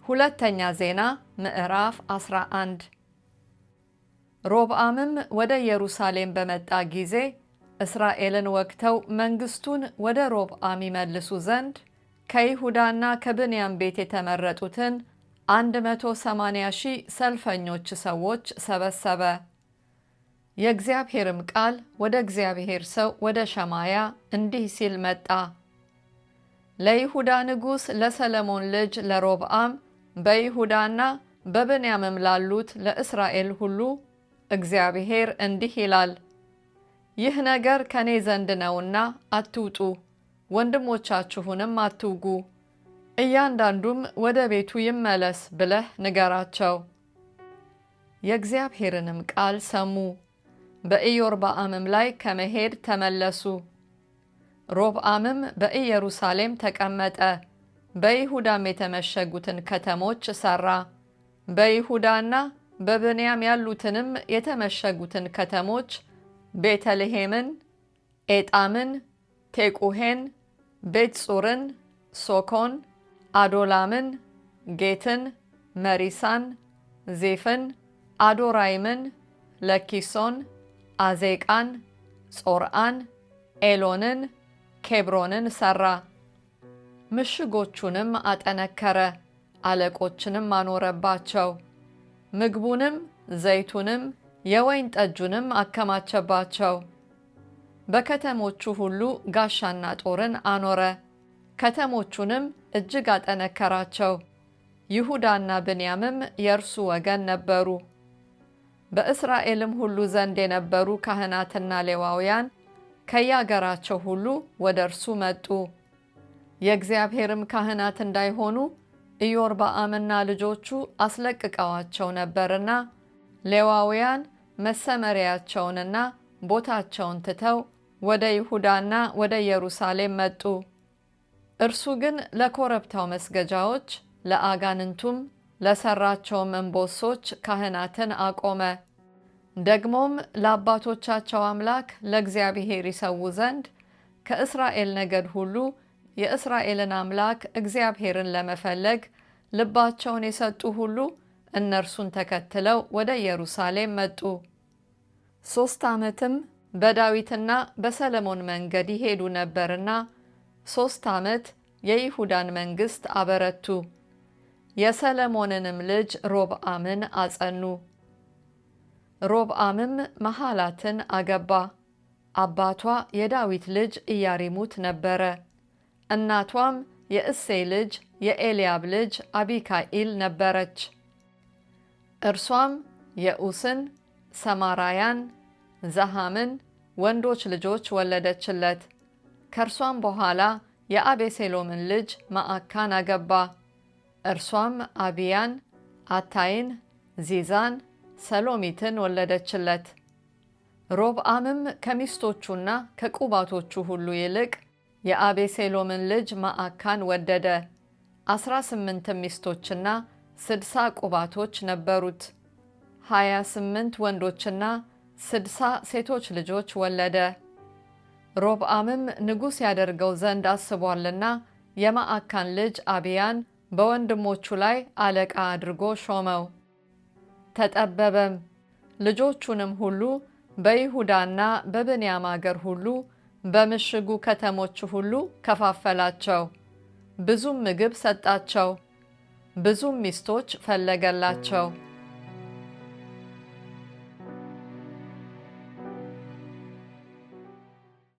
ሁለተኛ ዜና ምዕራፍ 11 ሮብዓምም ወደ ኢየሩሳሌም በመጣ ጊዜ እስራኤልን ወግተው መንግስቱን ወደ ሮብዓም ይመልሱ ዘንድ ከይሁዳና ከብንያም ቤት የተመረጡትን 180,000 ሰልፈኞች ሰዎች ሰበሰበ። የእግዚአብሔርም ቃል ወደ እግዚአብሔር ሰው ወደ ሸማያ እንዲህ ሲል መጣ። ለይሁዳ ንጉሥ ለሰለሞን ልጅ ለሮብዓም በይሁዳና በብንያምም ላሉት ለእስራኤል ሁሉ እግዚአብሔር እንዲህ ይላል፣ ይህ ነገር ከኔ ዘንድ ነውና አትውጡ፣ ወንድሞቻችሁንም አትውጉ፣ እያንዳንዱም ወደ ቤቱ ይመለስ ብለህ ንገራቸው። የእግዚአብሔርንም ቃል ሰሙ፣ በኢዮርብዓምም ላይ ከመሄድ ተመለሱ። ሮብዓምም በኢየሩሳሌም ተቀመጠ፣ በይሁዳም የተመሸጉትን ከተሞች ሠራ። በይሁዳና በብንያም ያሉትንም የተመሸጉትን ከተሞች ቤተልሔምን፣ ኤጣምን፣ ቴቁሔን፣ ቤትጹርን፣ ሶኮን፣ አዶላምን፣ ጌትን፣ መሪሳን፣ ዜፍን፣ አዶራይምን፣ ለኪሶን፣ አዜቃን፣ ጾርዓን፣ ኤሎንን፣ ኬብሮንን ሠራ። ምሽጎቹንም አጠነከረ፣ አለቆችንም አኖረባቸው። ምግቡንም ዘይቱንም የወይን ጠጁንም አከማቸባቸው። በከተሞቹ ሁሉ ጋሻና ጦርን አኖረ፣ ከተሞቹንም እጅግ አጠነከራቸው። ይሁዳና ብንያምም የእርሱ ወገን ነበሩ። በእስራኤልም ሁሉ ዘንድ የነበሩ ካህናትና ሌዋውያን ከየአገራቸው ሁሉ ወደ እርሱ መጡ። የእግዚአብሔርም ካህናት እንዳይሆኑ ኢዮርብዓምና ልጆቹ አስለቅቀዋቸው ነበርና ሌዋውያን መሰመሪያቸውንና ቦታቸውን ትተው ወደ ይሁዳና ወደ ኢየሩሳሌም መጡ። እርሱ ግን ለኮረብታው መስገጃዎች ለአጋንንቱም ለሠራቸውም እምቦሶች ካህናትን አቆመ። ደግሞም ለአባቶቻቸው አምላክ ለእግዚአብሔር ይሠዉ ዘንድ ከእስራኤል ነገድ ሁሉ የእስራኤልን አምላክ እግዚአብሔርን ለመፈለግ ልባቸውን የሰጡ ሁሉ እነርሱን ተከትለው ወደ ኢየሩሳሌም መጡ። 3 ዓመትም በዳዊትና በሰለሞን መንገድ ይሄዱ ነበርና 3 ዓመት የይሁዳን መንግሥት አበረቱ። የሰለሞንንም ልጅ ሮብዓምን አጸኑ። ሮብዓምም መሐላትን አገባ። አባቷ የዳዊት ልጅ ኢያሪሙት ነበረ። እናቷም የእሴይ ልጅ የኤልያብ ልጅ አቢካኢል ነበረች። እርሷም የዑስን፣ ሰማራያን፣ ዘሃምን ወንዶች ልጆች ወለደችለት። ከእርሷም በኋላ የአቤሴሎምን ልጅ መዓካን አገባ። እርሷም አቢያን፣ አታይን፣ ዚዛን፣ ሰሎሚትን ወለደችለት። ሮብዓምም ከሚስቶቹና ከቁባቶቹ ሁሉ ይልቅ የአቤሴሎምን ልጅ መዓካን ወደደ። 18 ሚስቶችና 60 ቁባቶች ነበሩት። 28 ወንዶችና 60 ሴቶች ልጆች ወለደ። ሮብዓምም ንጉሥ ያደርገው ዘንድ አስቧልና የመዓካን ልጅ አቢያን በወንድሞቹ ላይ አለቃ አድርጎ ሾመው። ተጠበበም። ልጆቹንም ሁሉ በይሁዳና በብንያም አገር ሁሉ በምሽጉ ከተሞች ሁሉ ከፋፈላቸው። ብዙም ምግብ ሰጣቸው፣ ብዙም ሚስቶች ፈለገላቸው።